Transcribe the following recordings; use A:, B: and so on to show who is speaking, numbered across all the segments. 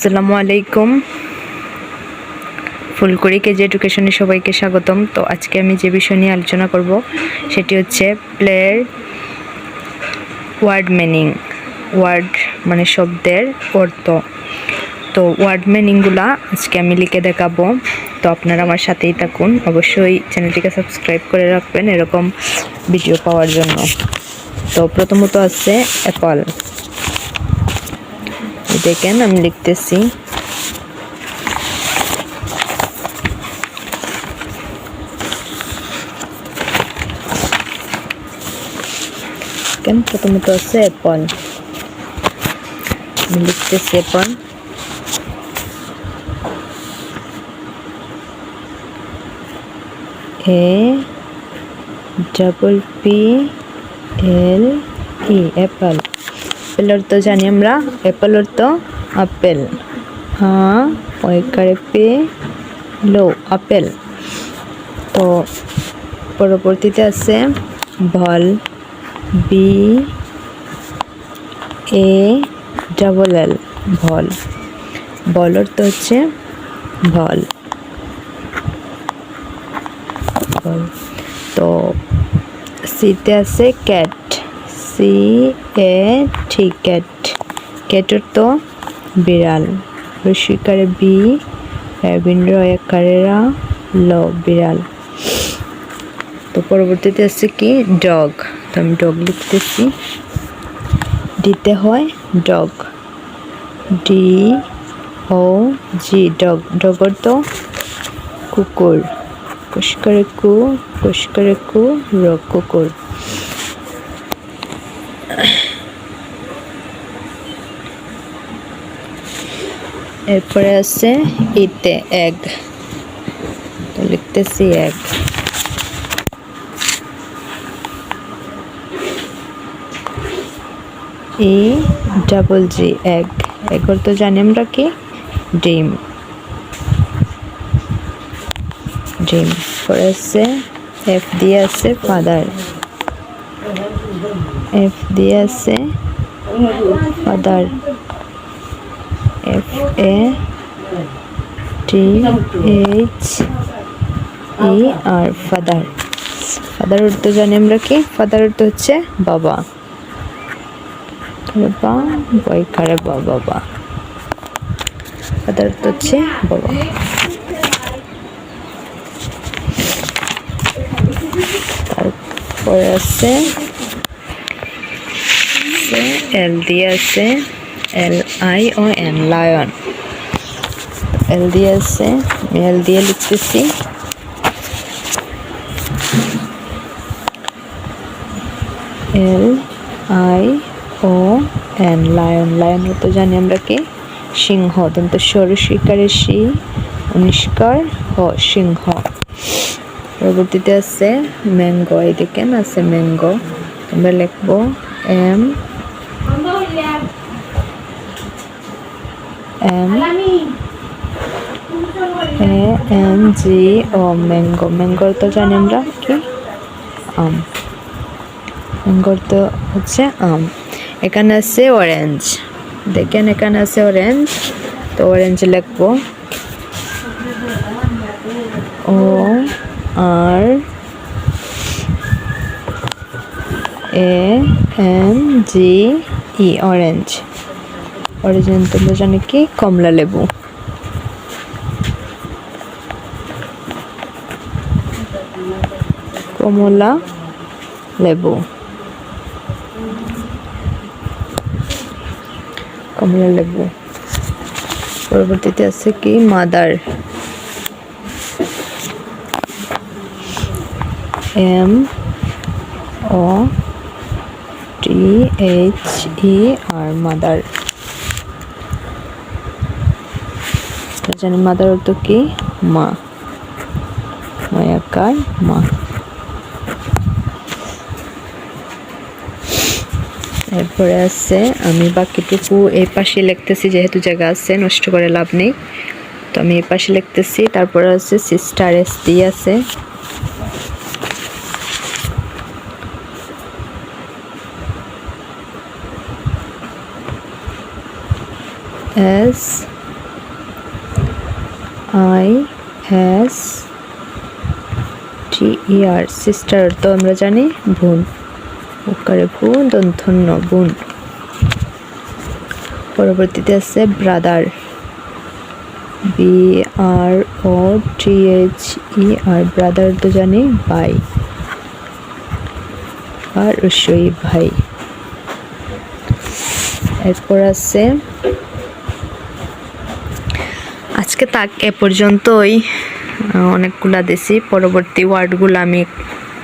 A: আসসালামু আলাইকুম। ফুলকুড়ি কেজি এডুকেশনে সবাইকে স্বাগতম। তো আজকে আমি যে বিষয় নিয়ে আলোচনা করব সেটি হচ্ছে প্লের ওয়ার্ড মিনিং। ওয়ার্ড মানে শব্দের অর্থ। তো ওয়ার্ড মিনিংগুলা আজকে আমি লিখে দেখাবো। তো আপনারা আমার সাথেই থাকুন, অবশ্যই চ্যানেলটিকে সাবস্ক্রাইব করে রাখবেন এরকম ভিডিও পাওয়ার জন্য। তো প্রথমত আছে অ্যাপল। দেখেন আমি লিখতেছি প্রথমত আছে অ্যাপল, আমি লিখতেছি অ্যাপল। APPLE Apple. অ্যাপেল অর্থ জানি আমরা, অ্যাপল অর্থ আপেল। হ্যাঁ ওইকারে পে লো আপেল। তো পরবর্তীতে আছে ভল। BALL ভল। বল অর্থ হচ্ছে ভল। তো সিতে আছে ক্যাট। CAT cat. ক্যাট অর্থ বিড়াল। রসিকারে বি রবীন্দ্র একারেরা ল বিড়াল। তো পরবর্তীতে আছে কি ডগ। তো আমি ডগ লিখতেছি, দিতে হয় ডগ, DOG ডগ। ডগ অর্থ কুকুর। কুশকরে কু রক কুকুর। এরপরে আছে ইতে এগ। তো লিখতেছি এগ। EGG egg. এগ অর্থ জানি আমরা কি ডিম। ডিম। পরে আছে F দিয়ে আছে ফাদার। F দিয়ে আছে ফাদার। FATHER father. ফাদার অর্থ জানি আমরা কি, ফাদার অর্থ হচ্ছে বাবা। বাবা। ফাদার অর্থ হচ্ছে বাবা। তারপরে আছে L দিয়ে আছে LION লায়ন। L দিয়ে আছে, L দিয়ে লিখতেছি LION লায়ন। লায়ন তো জানি আমরা কি সিংহ। দন্ত সরস্বীকারে সি অনুষ্কার হ সিংহ। পরবর্তীতে আছে ম্যাঙ্গো। এই দেখেন আছে ম্যাঙ্গো। আমরা লিখবো MANGO ম্যাঙ্গো। ম্যাঙ্গোর তো জানি আমরা কি আম। ম্যাঙ্গোর তো হচ্ছে আম। এখানে আছে অরেঞ্জ। দেখেন এখানে আছে অরেঞ্জ। তো অরেঞ্জ লিখবো ORANGE অরেঞ্জ। অরেঞ্জ তোমরা জানো কি কমলা লেবু। কমলা লেবু। কমলা লেবু। পরবর্তীতে আছে কি মাদার। MOTHER mother. জানি মাদার অর্থ কি মা। মায়াকার মা। এরপরে আছে, আমি বাকিটুকু এই পাশে লিখতেছি যেহেতু জায়গা আছে, নষ্ট করে লাভ নেই। তো আমি এই পাশে লিখতেছি। তারপরে আছে সিস্টার। S দিয়ে আছে I S T E R, sister তো আমরা জানি বোন, ওকারে বোন দন্তন্য বোন। পরবর্তীতে আছে ব্রাদার, বি আর ও টি এইচ ই আর, ব্রাদার তো জানি ভাই, আর অবশ্যই ভাই। এরপর আছে আজকে তাক এ পর্যন্তই, অনেকগুলা দিছি, পরবর্তী ওয়ার্ডগুলো আমি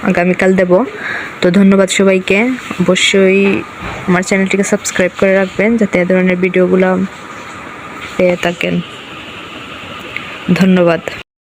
A: আগামীকাল দেব। তো ধন্যবাদ সবাইকে, অবশ্যই আমার চ্যানেলটিকে সাবস্ক্রাইব করে রাখবেন যাতে এ ধরনের ভিডিওগুলো পেয়ে থাকেন। ধন্যবাদ।